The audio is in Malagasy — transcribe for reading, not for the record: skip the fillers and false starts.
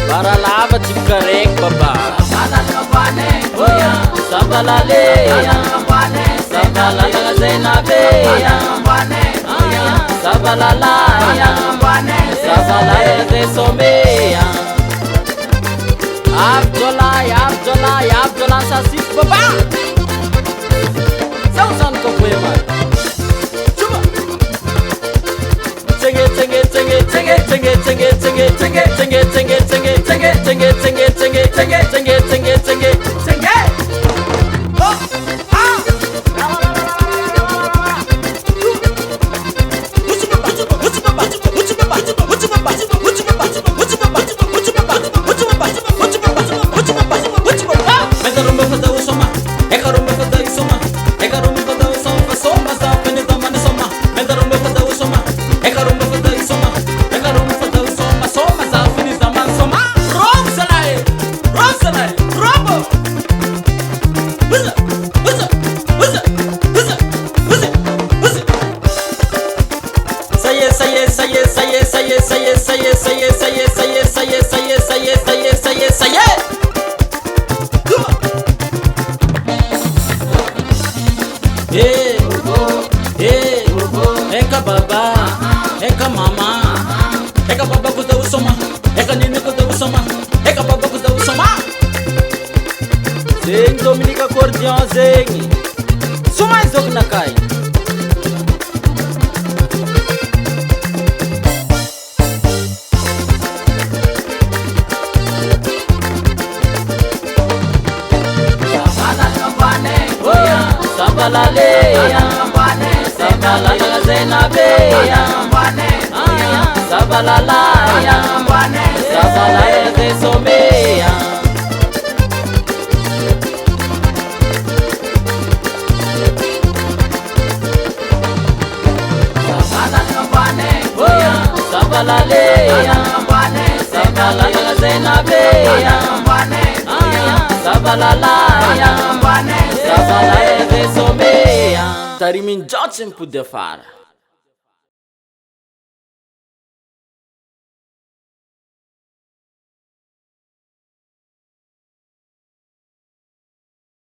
Para lava tipo careca, babá. Sabalale, sabalala zenabe, sabalala, sabalala zesomeya. Abdullah sasif babá. São usando com poema. Chuba. Tenge. Eka baba, eka mama, eka baba kuda usoma, eka nini kuda usoma, eka baba kuda usoma. Zeng Dominica Acordeon zeng, suma izok nakai. Sabalale, sabalala zenabe, sabalala, sabalala zesomeya. Sabalale, sabalala zenabe, sabalala, sabalala zesomeya. Tarimin Johnson put the fire.